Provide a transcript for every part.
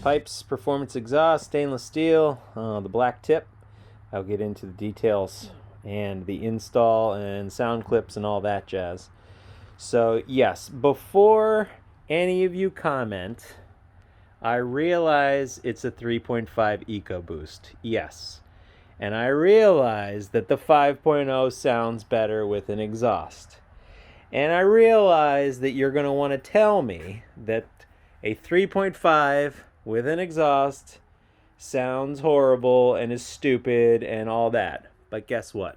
Pypes performance exhaust, stainless steel, the black tip. I'll get into the details and the install and sound clips and all that jazz. So yes, before any of you comment, I realize it's a 3.5 Ecoboost. Yes. And I realize that the 5.0 sounds better with an exhaust. And I realize that you're going to want to tell me that a 3.5 with an exhaust sounds horrible and is stupid and all that. But guess what?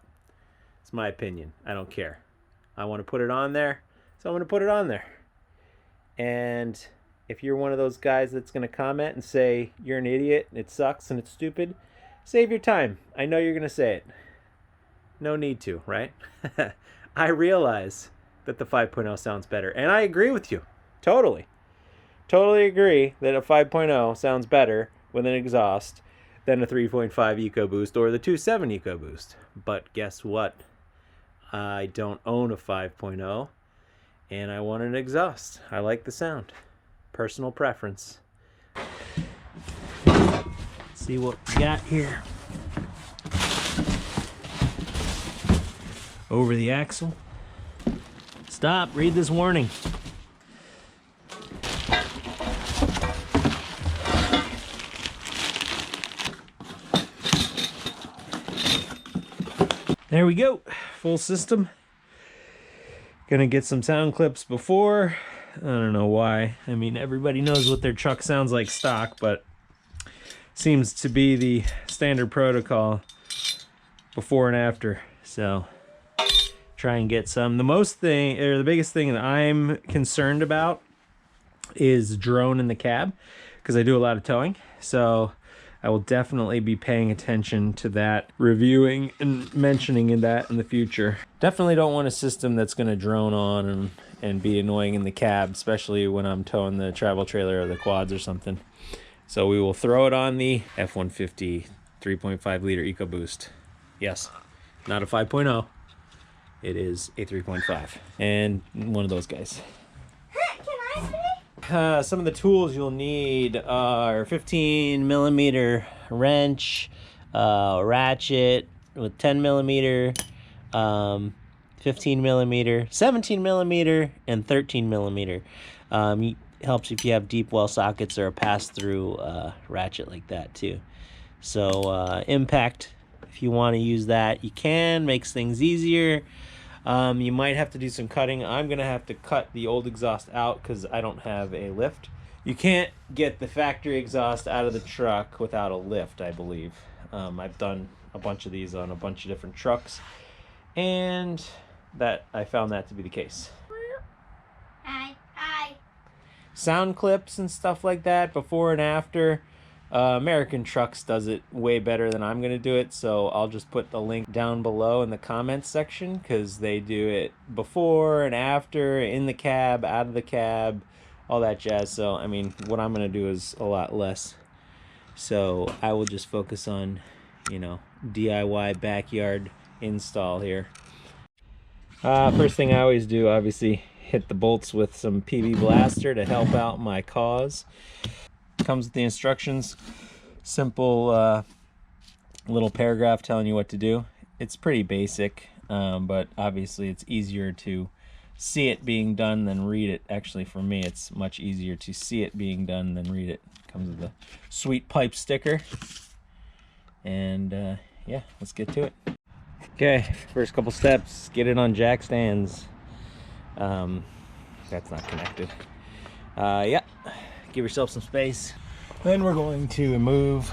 It's my opinion. I don't care. I want to put it on there, so I'm going to put it on there. And if you're one of those guys that's going to comment and say you're an idiot and it sucks and it's stupid, save your time. I know you're going to say it. No need to, right? I realize that the 5.0 sounds better, and I agree with you. Totally agree that a 5.0 sounds better with an exhaust than a 3.5 Ecoboost or the 2.7 Ecoboost. But guess what? I don't own a 5.0, and I want an exhaust. I like the sound. Personal preference. Let's see what we got here. Over the axle. Stop, read this warning. There we go, full system. Gonna get some sound clips before. I don't know why. I mean, everybody knows what their truck sounds like stock, but seems to be the standard protocol before and after. So try and get some. The biggest thing that I'm concerned about is drone in the cab, because I do a lot of towing. So I will definitely be paying attention to that, reviewing and mentioning that in the future. Definitely don't want a system that's going to drone on and be annoying in the cab, especially when I'm towing the travel trailer or the quads or something. So we will throw it on the F150 3.5 liter Ecoboost. Yes, not a 5.0. It is a 3.5 and one of those guys. Can I see? Some of the tools you'll need are 15 millimeter wrench, ratchet with 10 millimeter, 15 millimeter, 17 millimeter, and 13 millimeter. Helps if you have deep well sockets or a pass-through ratchet like that too. So impact, if you want to use that, you can. Makes things easier. You might have to do some cutting. I'm gonna have to cut the old exhaust out because I don't have a lift. You can't get the factory exhaust out of the truck without a lift, I believe. I've done a bunch of these on a bunch of different trucks, and I found that to be the case. Hi. Sound clips and stuff like that, before and after. American Trucks does it way better than I'm going to do it, so I'll just put the link down below in the comments section, because they do it before and after, in the cab, out of the cab, all that jazz. So, I mean, what I'm going to do is a lot less. So I will just focus on, DIY backyard install here. First thing I always do, obviously, hit the bolts with some PB Blaster to help out my cause. Comes with the instructions, simple little paragraph telling you what to do. It's pretty basic, but obviously it's easier to see it being done than read it. Actually, for me, it's much easier to see it being done than read it. Comes with a sweet pipe sticker, and yeah, let's get to it. Okay, first couple steps, get it on jack stands. That's not connected. Yeah. Give yourself some space. Then we're going to remove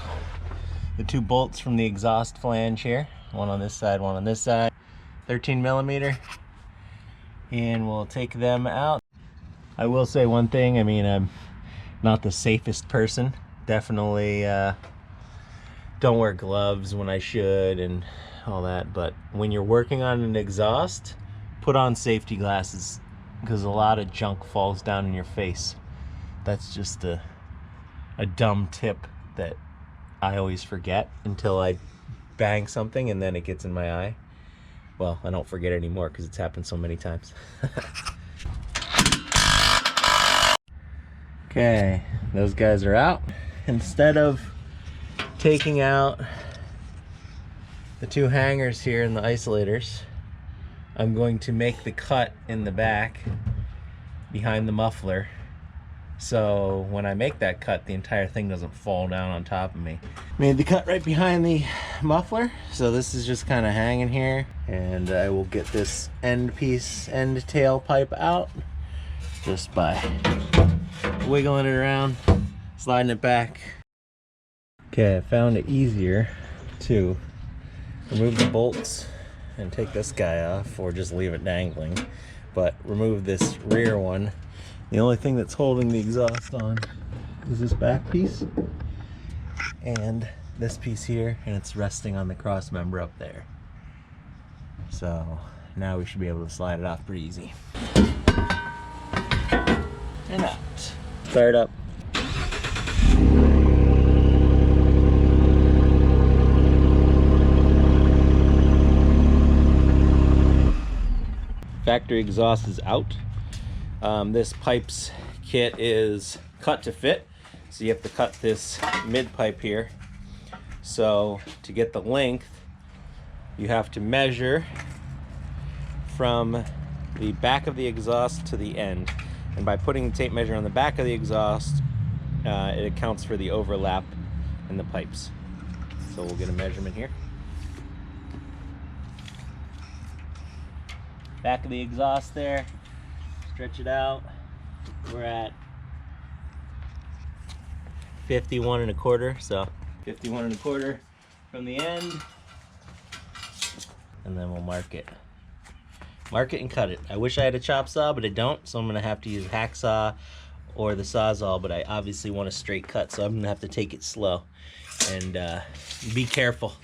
the two bolts from the exhaust flange here. One on this side, one on this side. 13 millimeter. And we'll take them out. I will say one thing, I mean, I'm not the safest person. Definitely don't wear gloves when I should and all that. But when you're working on an exhaust, put on safety glasses, because a lot of junk falls down in your face. That's just a dumb tip that I always forget until I bang something and then it gets in my eye. Well, I don't forget anymore because it's happened so many times. Okay, those guys are out. instead of taking out the two hangers here in the isolators, I'm going to make the cut in the back behind the muffler, so when I make that cut, the entire thing doesn't fall down on top of me. Made the cut right behind the muffler, so this is just kind of hanging here, and I will get this end tail pipe out just by wiggling it around, sliding it back. Okay, I found it easier to remove the bolts and take this guy off, or just leave it dangling, but remove this rear one. The only thing that's holding the exhaust on is this back piece and this piece here, and it's resting on the cross member up there. So now we should be able to slide it off pretty easy. And out. Start up. Factory exhaust is out. This Pypes kit is cut to fit, so you have to cut this mid pipe here. So to get the length, you have to measure from the back of the exhaust to the end, and by putting the tape measure on the back of the exhaust, it accounts for the overlap in the pipes. So we'll get a measurement here. Back of the exhaust there, stretch it out. We're at 51 1/4, so 51 1/4 from the end, and then we'll mark it and cut it. I wish I had a chop saw, but I don't, so I'm gonna have to use a hacksaw or the Sawzall, but I obviously want a straight cut, so I'm gonna have to take it slow and be careful.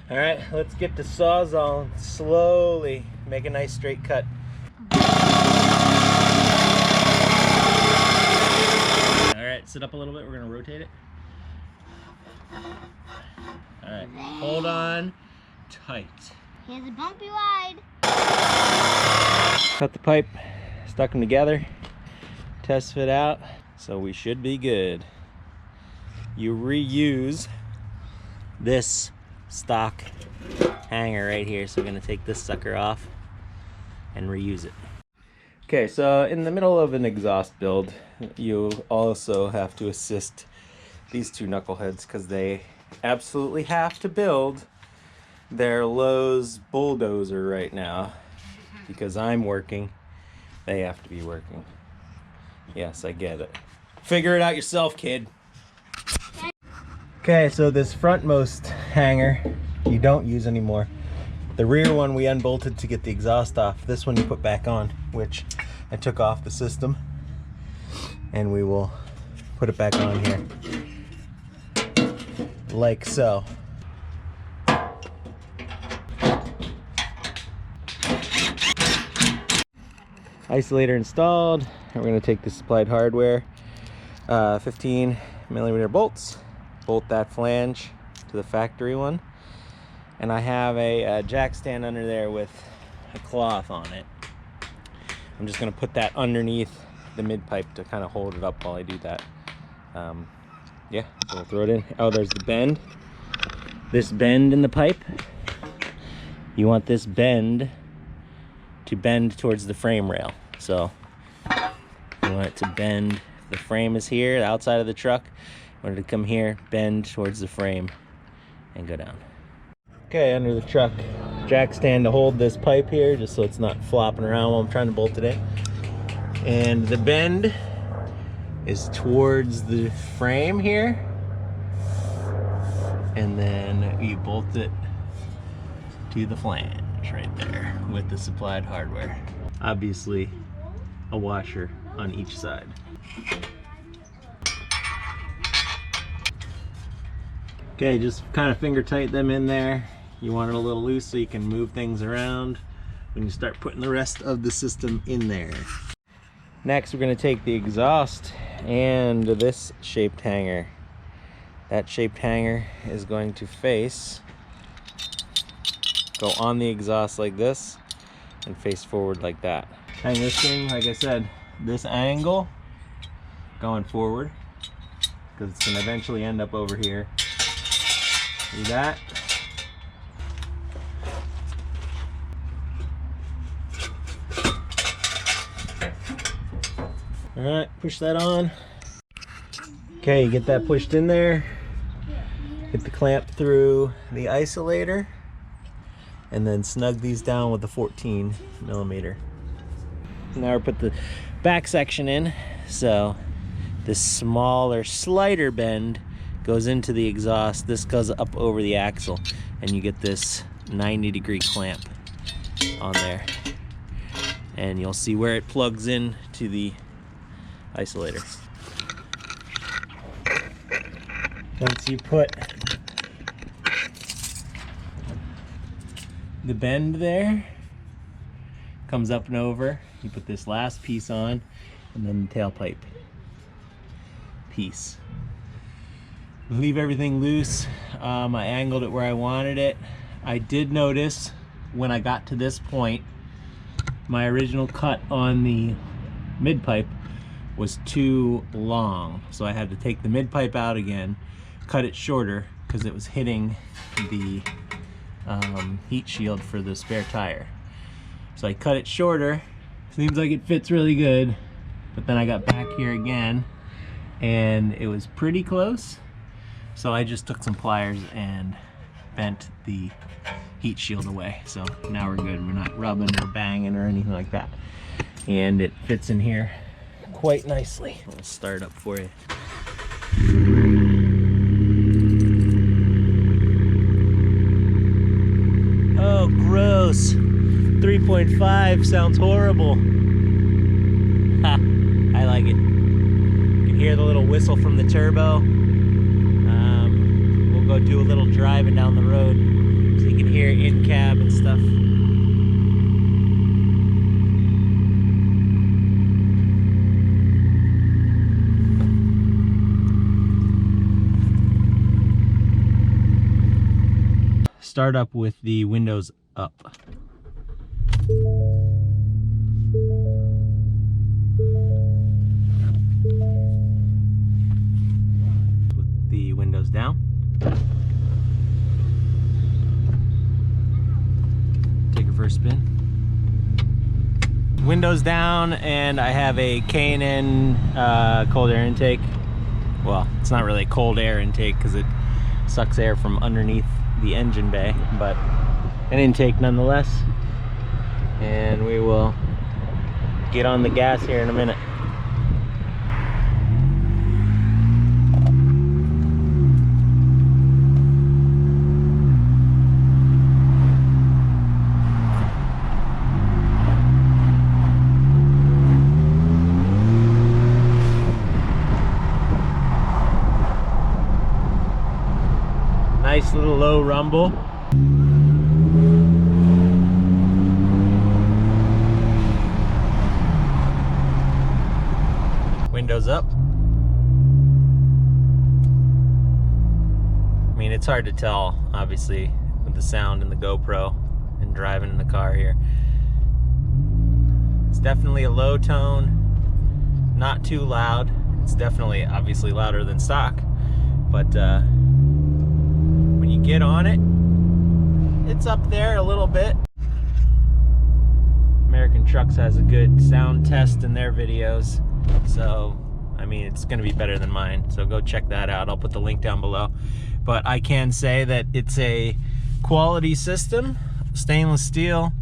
All right, let's get the Sawzall and slowly make a nice straight cut. All right, sit up a little bit. We're gonna rotate it. All right, hold on tight. Here's a bumpy ride. Cut the pipe, stuck them together, test fit out, so we should be good. You reuse this stock hanger right here, so we're going to take this sucker off and reuse it. Okay, so in the middle of an exhaust build, you also have to assist these two knuckleheads because they absolutely have to build their Lowe's bulldozer right now. Because I'm working, they have to be working. Yes, I get it. Figure it out yourself, kid. Okay, so this frontmost hanger you don't use anymore. The rear one we unbolted to get the exhaust off. This one you put back on, which I took off the system, and we will put it back on here like so. Isolator installed, and we're going to take the supplied hardware, 15mm bolts, bolt that flange to the factory one, and I have a jack stand under there with a cloth on it. I'm just going to put that underneath the mid pipe to kind of hold it up while I do that. Yeah, so we'll throw it in. Oh, there's the bend. This bend in the pipe, you want this bend to bend towards the frame rail. So you want it to bend. The frame is here, the outside of the truck. You want it to come here, bend towards the frame, and go down. Okay, under the truck, jack stand to hold this pipe here, just so it's not flopping around while I'm trying to bolt it in. And the bend is towards the frame here. And then you bolt it to the flange right there with the supplied hardware. Obviously a washer on each side. Okay, just kind of finger tight them in there. You want it a little loose so you can move things around when you start putting the rest of the system in there. Next, we're going to take the exhaust and this shaped hanger. That shaped hanger is going to go on the exhaust like this and face forward like that. Hang this thing, like I said, this angle going forward, because it's going to eventually end up over here. See that? Alright, push that on. Okay, you get that pushed in there. Get the clamp through the isolator. And then snug these down with the 14mm. Now we put the back section in. So this smaller, slighter bend goes into the exhaust. This goes up over the axle. And you get this 90-degree clamp on there. And you'll see where it plugs in to the isolator. Once you put the bend there, comes up and over, you put this last piece on, and then the tailpipe piece. Leave everything loose. I angled it where I wanted it. I did notice when I got to this point, my original cut on the mid pipe was too long, so I had to take the mid pipe out again, cut it shorter because it was hitting the heat shield for the spare tire. So I cut it shorter. Seems like it fits really good, but then I got back here again and it was pretty close, so I just took some pliers and bent the heat shield away. So now we're good. We're not rubbing or banging or anything like that, and it fits in here quite nicely. I'll start up for you. Oh, gross. 3.5 sounds horrible. Ha, I like it. You can hear the little whistle from the turbo. We'll go do a little driving down the road so you can hear in cab and stuff. Start up with the windows up. With the windows down. Take it for a spin. Windows down, and I have a K&N cold air intake. Well, it's not really a cold air intake because it sucks air from underneath the engine bay, but an intake nonetheless. And we will get on the gas here in a minute. Nice little low rumble. Windows up. I mean, it's hard to tell, obviously, with the sound in the GoPro and driving in the car here. It's definitely a low tone, not too loud. It's definitely, obviously, louder than stock, but when you get on it, it's up there a little bit. American Trucks has a good sound test in their videos, so I mean, it's gonna be better than mine, so go check that out. I'll put the link down below. But I can say that it's a quality system. Stainless steel,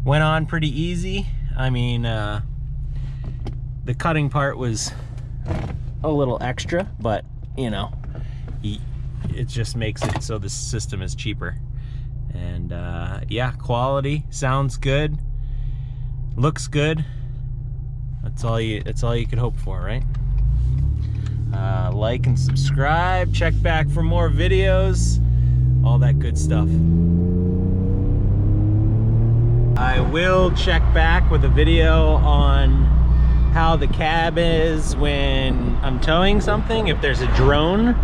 went on pretty easy. I mean, the cutting part was a little extra, but you know, it just makes it so the system is cheaper. And yeah, quality, sounds good, looks good. That's all you could hope for, right? Like and subscribe, check back for more videos, all that good stuff. I will check back with a video on how the cab is when I'm towing something, if there's a drone.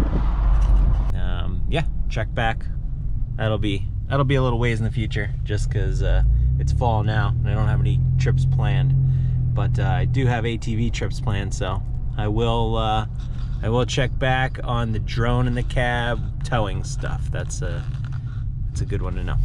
Yeah, check back. That'll be a little ways in the future, just because it's fall now and I don't have any trips planned. But I do have ATV trips planned, so I will I will check back on the drone in the cab towing stuff. That's a good one to know.